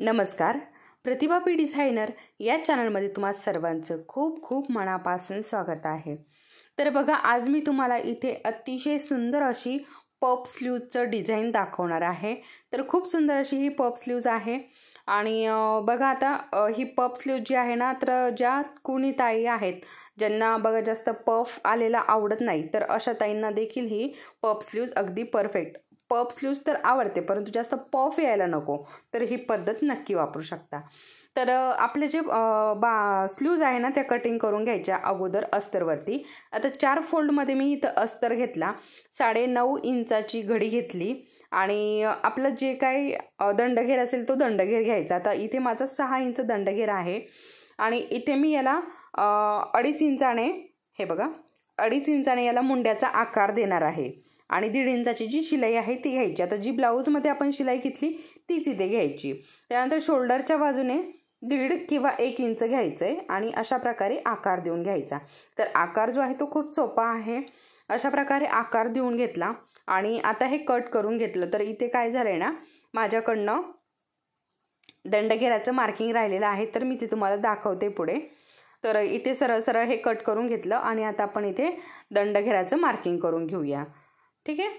नमस्कार. प्रतिभा P designer या चॅनलमध्ये तुम्हा सर्वांचं खूप खूप मनापासून स्वागत आहे. तर बघा, आज मी तुम्हाला इथे अतिशय सुंदर अशी पफ स्लीव्जचं डिझाईन दाखवणार आहे. तर खूप सुंदर अशी ही पफ स्लीव्ज आहे. आणि बघा आता ही पफ स्लीव्ज जी आहे ना, तर ज्या कोणी ताई आहेत ज्यांना बघा जास्त पफ आलेला आवडत नाही, तर अशा ताईंना देखील ही पफ स्लीव्ज अगदी परफेक्ट. पफ स्लीव्ज तर आवडते, परंतु जास्त पफ यायला नको, तर ही पद्धत नक्की वापरू शकता. तर आपले जे स्लीव्ज आहे ना, त्या कटिंग करून घ्यायच्या अगोदर अस्तरवरती. आता 4 फोल्डमध्ये मी इथं अस्तर घेतला, 9.5 इंचाची घडी घेतली आणि आपलं जे काही दंडघेर असेल तो दंडघेर घ्यायचा. आता इथे माझा 6 इंच दंडघेर आहे आणि इथे मी याला 2.5 इंचाने, हे बघा 2.5 इंचाने याला मुंड्याचा आकार देणार आहे आणि 1.5 इंचाची जी शिलाई आहे ती घ्यायची. आता जी ब्लाऊजमध्ये आपण शिलाई घेतली तीच इथे घ्यायची. त्यानंतर शोल्डरच्या बाजूने 1.5 किंवा 1 इंच घ्यायचं आहे आणि अशा प्रकारे आकार देऊन घ्यायचा. तर आकार जो आहे तो खूप सोपा आहे. अशा प्रकारे आकार देऊन घेतला आणि आता हे कट करून घेतलं. तर इथे काय झालं आहे ना, माझ्याकडनं दंडघेराचं मार्किंग राहिलेलं आहे, तर मी ते तुम्हाला दाखवते पुढे. तर इथे सरळ सरळ हे कट करून घेतलं आणि आता आपण इथे दंडघेराचं मार्किंग करून घेऊया. ठीक आहे.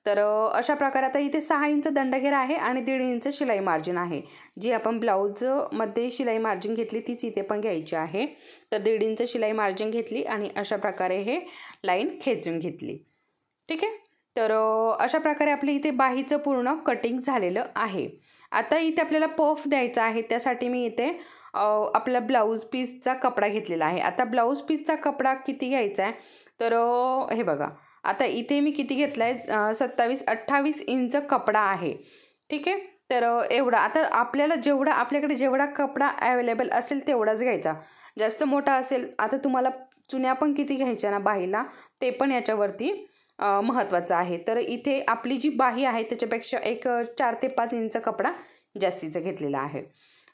तर अशा प्रकारे आता इथे 6 इंच दंडघेर आहे आणि 1.5 इंच शिलाई मार्जिन आहे. जी आपण ब्लाऊजमध्ये शिलाई मार्जिन घेतली तीच इथे पण घ्यायची आहे. तर 1.5 इंच शिलाई मार्जिन घेतली आणि अशा प्रकारे हे लाईन खेचून घेतली. ठीक आहे. तर अशा प्रकारे आपल्या इथे बाहीचं पूर्ण कटिंग झालेलं आहे. आता इथे आपल्याला पफ द्यायचा आहे, त्यासाठी मी इथे आपला ब्लाऊज पीसचा कपडा घेतलेला आहे. आता ब्लाऊज पीसचा कपडा किती घ्यायचा आहे, तर हे बघा आता इथे मी किती घेतला आहे, 27-28 इंच कपडा आहे. ठीक आहे. तर एवढा आता आपल्याला आपल्याकडे जेवढा कपडा अवेलेबल असेल तेवढाच घ्यायचा. जास्त मोठा असेल, आता तुम्हाला चुन्या पण किती घ्यायच्या ना बाहीला, ते पण याच्यावरती महत्त्वाचं आहे. तर इथे आपली जी बाही आहे त्याच्यापेक्षा एक 4 ते 5 इंच कपडा जास्तीचा घेतलेला आहे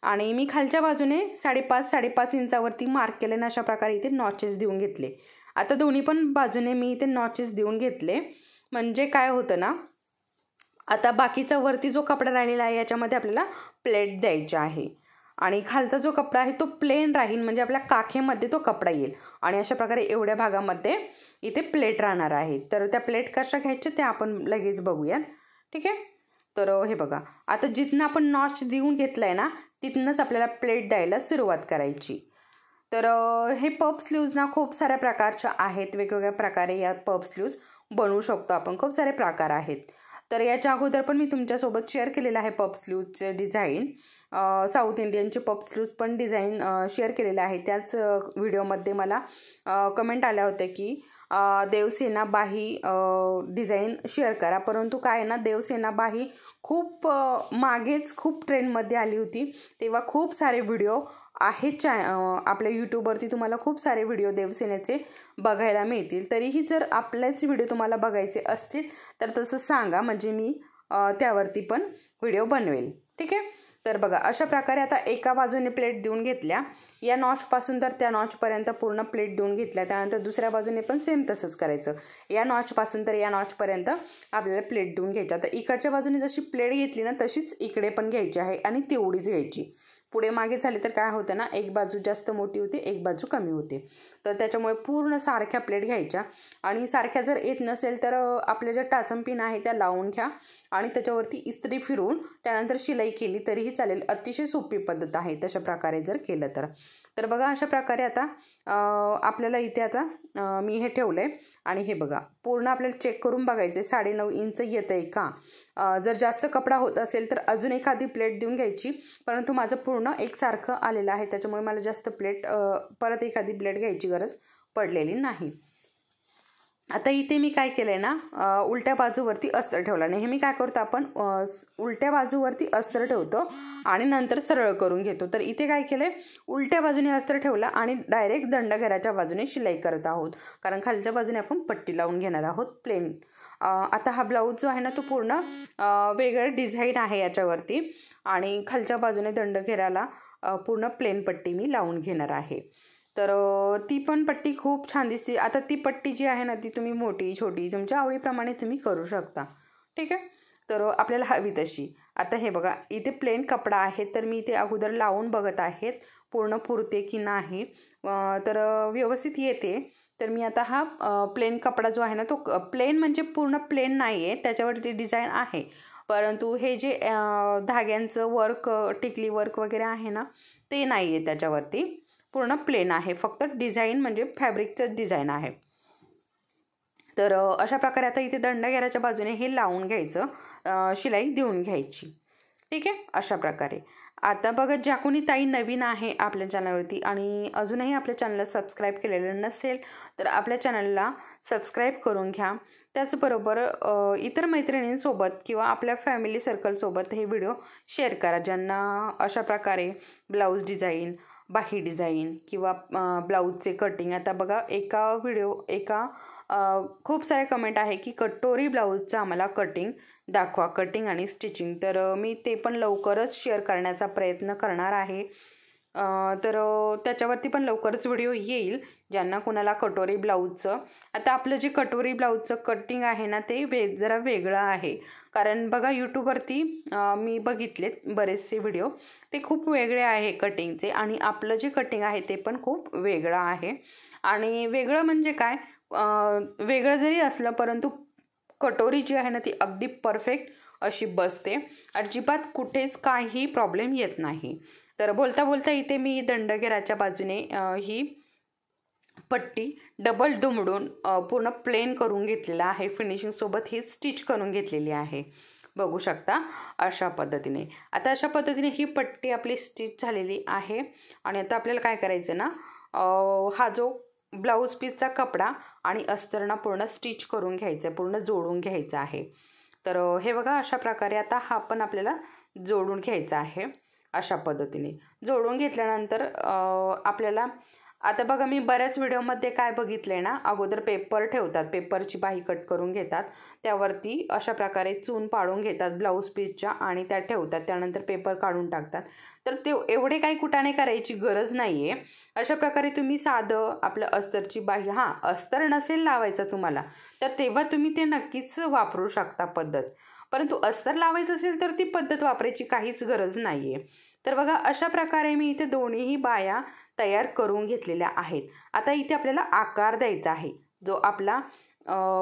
आणि मी खालच्या बाजूने 5.5 इंचावरती मार्क केले ना, अशा प्रकारे इथे नॉचेस देऊन घेतले. आता दोन्ही पण बाजूने मी इथे नॉचेस देऊन घेतले. म्हणजे काय होतं ना, आता बाकीचा वरती जो कपडा राहिलेला आहे याच्यामध्ये आपल्याला प्लेट द्यायची आहे आणि खालचा जो कपडा आहे तो प्लेन राहील, म्हणजे आपल्या काखेमध्ये तो कपडा येईल आणि अशा प्रकारे एवढ्या भागामध्ये इथे प्लेट राहणार आहे. तर त्या प्लेट कशा घ्यायच्या ते आपण लगेच बघूयात. ठीक आहे. तर हे बघा, आता जिथनं आपण नॉच देऊन घेतलं आहे ना, तिथनंच आपल्याला प्लेट द्यायला सुरुवात करायची. तर हे पफ स्लीव्ज ना खूप साऱ्या प्रकारच्या आहेत. वेगवेगळ्या प्रकारे या पफ स्लीव्ज बनवू शकतो आपण. खूप सारे प्रकार आहेत. तर याच्या अगोदर पण मी तुमच्यासोबत शेअर केलेलं आहे पफ स्लीव्जचे डिझाईन. साऊथ इंडियनचे पफ स्लीव्ज पण डिझाईन शेअर केलेलं आहे. त्याच व्हिडिओमध्ये मला कमेंट आल्या होत्या की देवसेना बाही डिझाईन शेअर करा. परंतु काय ना, देवसेना बाही खूप मागेच खूप ट्रेंडमध्ये आली होती, तेव्हा खूप सारे व्हिडिओ आहेत आपल्या यूट्यूबवरती. तुम्हाला खूप सारे व्हिडिओ देवसेनेचे बघायला मिळतील. तरीही जर आपलेच व्हिडिओ तुम्हाला बघायचे असतील तर तसं सांगा, म्हणजे मी त्यावरती पण व्हिडिओ बनवेल. ठीक आहे. तर बघा, अशा प्रकारे आता एका बाजूने प्लेट देऊन घेतल्या, या नॉचपासून तर त्या नॉचपर्यंत पूर्ण प्लेट देऊन घेतल्या. त्यानंतर दुसऱ्या बाजूने पण सेम तसंच करायचं. या नॉचपासून तर या नॉचपर्यंत आपल्याला प्लेट देऊन घ्यायची. आता इकडच्या बाजूने जशी प्लेट घेतली ना, तशीच इकडे पण घ्यायची आहे आणि तेवढीच घ्यायची. पुढे मागे झाली तर काय होतं ना, एक बाजू जास्त मोठी होते, एक बाजू कमी होते. तर त्याच्यामुळे पूर्ण सारख्या प्लेट घ्यायच्या आणि सारख्या जर येत नसेल तर आपल्या ज्या टाचन पिन आहे त्या लावून घ्या आणि त्याच्यावरती इस्त्री फिरवून त्यानंतर शिलाई केली तरीही चालेल. अतिशय सोपी पद्धत आहे तशा प्रकारे जर केलं तर. तर बघा, अशा प्रकारे आता आपल्याला इथे आता मी हे ठेवलं आहे आणि हे बघा पूर्ण आपल्याला चेक करून बघायचं आहे 9.5 इंच येतं आहे का. जर जास्त कपडा होत असेल तर अजून एखादी प्लेट देऊन घ्यायची, परंतु माझं पूर्ण एकसारखं आलेलं आहे त्याच्यामुळे मला जास्त प्लेट परत एखादी प्लेट घ्यायची गरज पडलेली नाही. आता इथे मी काय केलं आहे ना, उलट्या बाजूवरती अस्तर ठेवला. नेहमी काय करतो आपण, उलट्या बाजूवरती अस्तर ठेवतो आणि नंतर सरळ करून घेतो. तर इथे काय केलं आहे, उलट्या बाजूने अस्तर ठेवला आणि डायरेक्ट दंडघेराच्या बाजूने शिलाई करत आहोत, कारण खालच्या बाजूने आपण पट्टी लावून घेणार आहोत प्लेन. आता हा ब्लाऊज जो आहे ना तो पूर्ण वेगळं डिझाईन आहे याच्यावरती आणि खालच्या बाजूने दंडघेराला पूर्ण प्लेन पट्टी मी लावून घेणार आहे. तर ती पण पट्टी खूप छान दिसते. आता ती पट्टी जी आहे ना ती तुम्ही मोठी छोटी तुमच्या आवडीप्रमाणे तुम्ही करू शकता. ठीक आहे. तर आपल्याला हवी तशी. आता हे बघा इथे प्लेन कपडा आहे, तर मी इथे अगोदर लावून बघत आहेत पूर्ण पुरते की नाही. तर व्यवस्थित येते. तर मी आता हा प्लेन कपडा जो आहे ना तो प्लेन म्हणजे पूर्ण प्लेन नाही आहे, त्याच्यावरती डिझाईन आहे, परंतु हे जे धाग्यांचं वर्क टिकली वर्क वगैरे आहे ना ते नाही आहे त्याच्यावरती, पूर्ण प्लेन आहे, फक्त डिझाईन म्हणजे फॅब्रिकचं डिझाईन आहे. तर अशा प्रकारे आता इथे दंडघेराच्या बाजूने हे लावून घ्यायचं, शिलाई देऊन घ्यायची. ठीक आहे, अशा प्रकारे. आता बघा ज्या कोणी ताई नवीन आहे आपल्या चॅनलवरती आणि अजूनही आपल्या चॅनलला सबस्क्राईब केलेलं नसेल तर आपल्या चॅनलला सबस्क्राईब करून घ्या. त्याचबरोबर इतर मैत्रिणींसोबत किंवा आपल्या फॅमिली सर्कलसोबत हे व्हिडिओ शेअर करा, ज्यांना अशा प्रकारे ब्लाऊज डिझाईन, बाही डिझाईन किंवा ब्लाऊजचे कटिंग. आता बघा खूप सारे कमेंट आहे की कटोरी ब्लाऊजचं आम्हाला कटिंग दाखवा, कटिंग आणि स्टिचिंग. तर मी ते पण लवकरच शेअर करण्याचा प्रयत्न करणार आहे. तर त्याच्यावरती पण लवकरच व्हिडिओ येईल ज्यांना कोणाला कटोरी ब्लाऊजचं. आता आपलं जे कटोरी ब्लाऊजचं कटिंग आहे ना ते जरा वेगळं आहे, कारण बघा यूट्यूबवरती मी बघितलेत बरेचसे व्हिडिओ, ते खूप वेगळे आहे कटिंगचे, आणि आपलं जे कटिंग आहे ते पण खूप वेगळं आहे. आणि वेगळं म्हणजे काय, वेगळं जरी असलं परंतु कटोरी जी आहे ना ती अगदी परफेक्ट अशी बसते, अजिबात कुठेच काही प्रॉब्लेम येत नाही. तर बोलता बोलता इथे मी दंडघेराच्या बाजूने ही पट्टी डबल दुमडून पूर्ण प्लेन करून घेतलेला आहे, फिनिशिंगसोबत ही स्टिच करून घेतलेली आहे, बघू शकता अशा पद्धतीने. आता अशा पद्धतीने ही पट्टी आपली स्टिच झालेली आहे. आणि आता आपल्याला काय करायचं ना, हा जो ब्लाऊज पीसचा कपडा आणि अस्तरना पूर्ण स्टिच करून घ्यायचं आहे, पूर्ण जोडून घ्यायचं आहे. तर हे बघा अशा प्रकारे आता हा पण आपल्याला जोडून घ्यायचा आहे. अशा पद्धतीने जोडून घेतल्यानंतर आपल्याला आता बघा मी बऱ्याच व्हिडिओमध्ये काय बघितलं आहे ना, अगोदर पेपर ठेवतात, पेपरची बाही कट करून घेतात, त्यावरती अशा प्रकारे चून पाडून घेतात ब्लाऊज पीसच्या आणि त्या ठेवतात, त्यानंतर पेपर काढून टाकतात. तर ते एवढे काही कुटाणे करायची गरज नाही आहे. अशा प्रकारे तुम्ही साधं आपलं अस्तरची बाही, अस्तर नसेल लावायचं तुम्हाला तर तेव्हा तुम्ही ते नक्कीच वापरू शकता पद्धत, परंतु अस्तर लावायचं असेल तर ती पद्धत वापरायची काहीच गरज नाही आहे. तर बघा अशा प्रकारे मी इथे दोन्हीही बाया तयार करून घेतलेल्या आहेत. आता इथे आपल्याला आकार द्यायचा आहे, जो आपला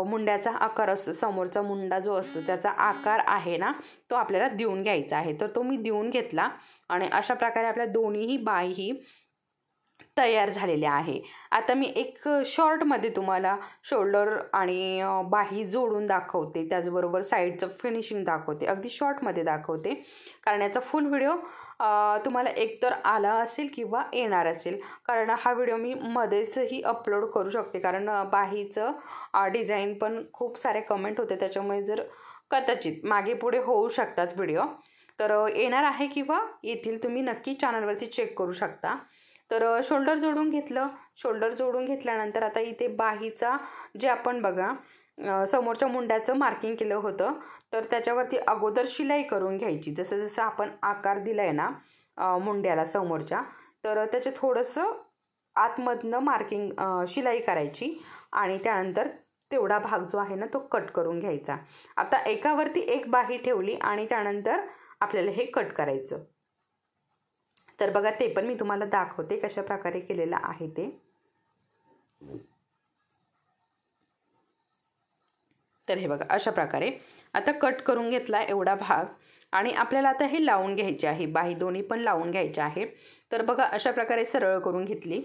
मुंड्याचा आकार असतो, समोरचा मुंडा जो असतो त्याचा आकार आहे ना तो आपल्याला देऊन घ्यायचा आहे. तर तो मी देऊन घेतला आणि अशा प्रकारे आपल्या दोन्हीही बाही तयार झालेल्या आहे. आता मी एक शॉर्टमध्ये तुम्हाला शोल्डर आणि बाही जोडून दाखवते, त्याचबरोबर साईडचं फिनिशिंग दाखवते, अगदी शॉर्टमध्ये दाखवते, कारण याचा फुल व्हिडिओ तुम्हाला एकतर आला असेल किंवा येणार असेल, कारण हा व्हिडिओ मी मध्येचही अपलोड करू शकते, कारण बाहीचं डिझाईन पण खूप सारे कमेंट होते, त्याच्यामुळे जर कदाचित मागे पुढे होऊ शकतात व्हिडिओ, तर येणार आहे किंवा येतील, तुम्ही नक्की चॅनलवरती चेक करू शकता. तर शोल्डर जोडून घेतलं, शोल्डर जोडून घेतल्यानंतर आता इथे बाहीचा जे आपण बघा समोरच्या मुंड्याचं मार्किंग केलं होतं, तर त्याच्यावरती अगोदर शिलाई करून घ्यायची. जसं जसं आपण आकार दिला आहे ना मुंड्याला समोरच्या, तर त्याचे थोडंसं आतमधनं मार्किंग शिलाई करायची आणि त्यानंतर तेवढा भाग जो आहे ना तो कट करून घ्यायचा. आता एकावरती एक बाही ठेवली आणि त्यानंतर आपल्याला हे कट करायचं. तर बघा ते पण मी तुम्हाला दाखवते कशा प्रकारे केलेलं आहे ते. तर हे बघा अशा प्रकारे आता कट करून घेतला एवढा भाग आणि आपल्याला आता हे लावून घ्यायचे आहे, बाही दोन्ही पण लावून घ्यायचे आहे. तर बघा अशा प्रकारे सरळ करून घेतली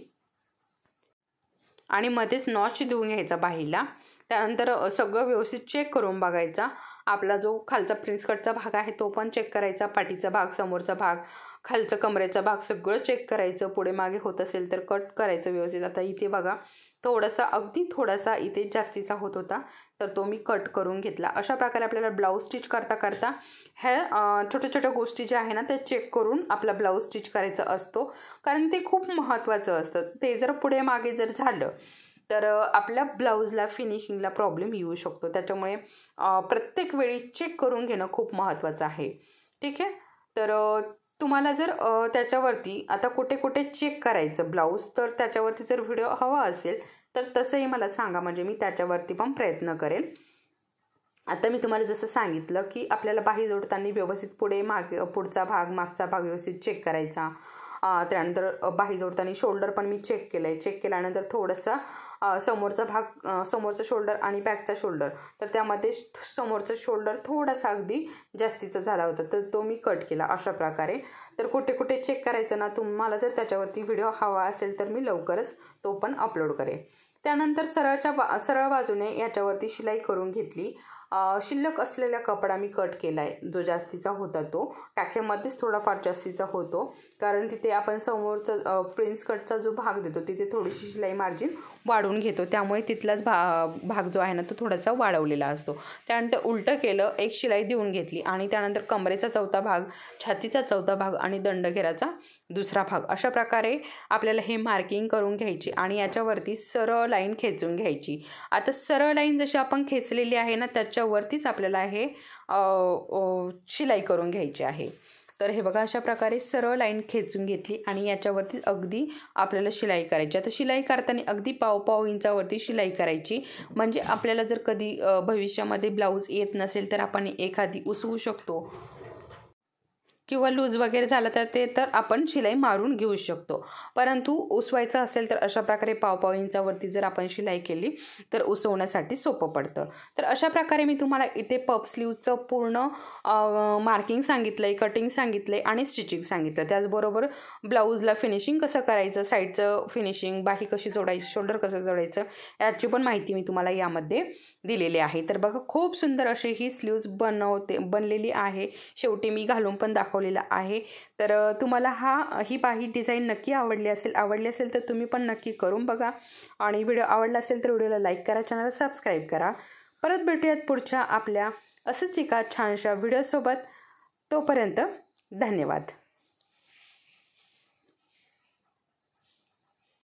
आणि मध्येच नॉच देऊन घ्यायचा बाहीला. त्यानंतर सगळं व्यवस्थित चेक करून बघायचा, आपला जो खालचा प्रिन्स कटचा भाग आहे तो पण चेक करायचा, पाठीचा भाग, समोरचा भाग, खालचा कमरेचा भाग सगळं चेक करायचं, पुढे मागे होत असेल तर कट करायचं व्यवस्थित. आता इथे बघा थोडासा, अगदी थोडासा इथे जास्तीचा होत होता, तर तो मी कट करून घेतला. अशा प्रकारे आपल्याला ब्लाऊज स्टिच करता करता ह्या छोट्या छोट्या गोष्टी ज्या आहे ना त्या चेक करून आपला ब्लाऊज स्टिच करायचा असतो, कारण ते खूप महत्त्वाचं असतं. ते जर पुढे मागे जर झालं तर आपल्या ब्लाऊजला फिनिशिंगला प्रॉब्लेम येऊ शकतो, त्याच्यामुळे प्रत्येक वेळी चेक करून घेणं खूप महत्त्वाचं आहे. ठीक आहे, तर तुम्हाला जर त्याच्यावरती आता कुठे कुठे चेक करायचं ब्लाऊज, तर त्याच्यावरती जर व्हिडिओ हवा असेल तर तसंही मला सांगा, म्हणजे मी त्याच्यावरती पण प्रयत्न करेल. आता मी तुम्हाला जसं सांगितलं की आपल्याला बाही जोडताना व्यवस्थित पुढे मागे पुढचा भाग मागचा भाग व्यवस्थित चेक करायचा. त्यानंतर बाही जोडताना शोल्डर पण मी चेक केलं आहे. चेक केल्यानंतर थोडंसं समोरचा भाग समोरचा शोल्डर आणि बॅकचा शोल्डर, तर त्यामध्ये समोरचा शोल्डर थोडासा अगदी जास्तीचा झाला होता, तर तो मी कट केला अशा प्रकारे. तर कुठे कुठे चेक करायचं ना, तुम्हाला जर त्याच्यावरती व्हिडिओ हवा असेल तर मी लवकरच तो पण अपलोड करेन. त्यानंतर सरळ बाजूने याच्यावरती शिलाई करून घेतली. शिल्लक असलेला कपडा मी कट केला आहे, जो जास्तीचा होता तो टाक्यामध्येच थोडाफार जास्तीचा होतो, कारण तिथे आपण समोरचा प्रिन्स कटचा जो भाग देतो तिथे थोडीशी शिलाई मार्जिन वाढवून घेतो, त्यामुळे तिथलाच भाग जो आहे ना तो थोडासा वाढवलेला असतो. त्यानंतर उलटं केलं, एक शिलाई देऊन घेतली आणि त्यानंतर कमरेचा चौथा भाग, छातीचा चौथा भाग आणि दंडघेराचा दुसरा भाग, अशा प्रकारे आपल्याला हे मार्किंग करून घ्यायची आणि याच्यावरती सरळ लाईन खेचून घ्यायची. आता सरळ लाईन जशी आपण खेचलेली आहे ना त्याच्यावरतीच आपल्याला हे शिलाई करून घ्यायची आहे. तर हे बघा, अशा प्रकारे सरळ लाईन खेचून घेतली आणि याच्यावरती अगदी आपल्याला शिलाई करायची. आता शिलाई करताना अगदी पाव इंचावरती शिलाई करायची, म्हणजे आपल्याला जर कधी भविष्यामध्ये ब्लाऊज येत नसेल तर आपण एखादी उसवू शकतो किंवा लूज वगैरे झालं तर आपण शिलाई मारून घेऊ शकतो. परंतु उसवायचं असेल तर अशा प्रकारे पाव इंचावरती जर आपण शिलाई केली तर उसवण्यासाठी सोपं पडतं. तर अशा प्रकारे मी तुम्हाला इथे पफ स्लीवचं पूर्ण मार्किंग सांगितलं आहे, कटिंग सांगितलं आहे आणि स्टिचिंग सांगितलं. त्याचबरोबर ब्लाऊजला फिनिशिंग कसं करायचं, साईडचं फिनिशिंग, बाही कशी जोडायची, शोल्डर कसं जोडायचं, याची पण माहिती मी तुम्हाला यामध्ये दिलेली आहे. तर बघा, खूप सुंदर अशी ही स्लीव्ज बनलेली आहे. शेवटी मी घालून पण दाखवलेला आहे. तर तुम्हाला ही बाही डिझाईन नक्की आवडली असेल तर तुम्ही पण नक्की करून बघा आणि व्हिडिओ आवडला असेल तर व्हिडिओला लाईक करा, चॅनलला सबस्क्राईब करा. परत भेटूयात पुढच्या आपल्या असंच एका छानशा व्हिडिओसोबत. तोपर्यंत धन्यवाद.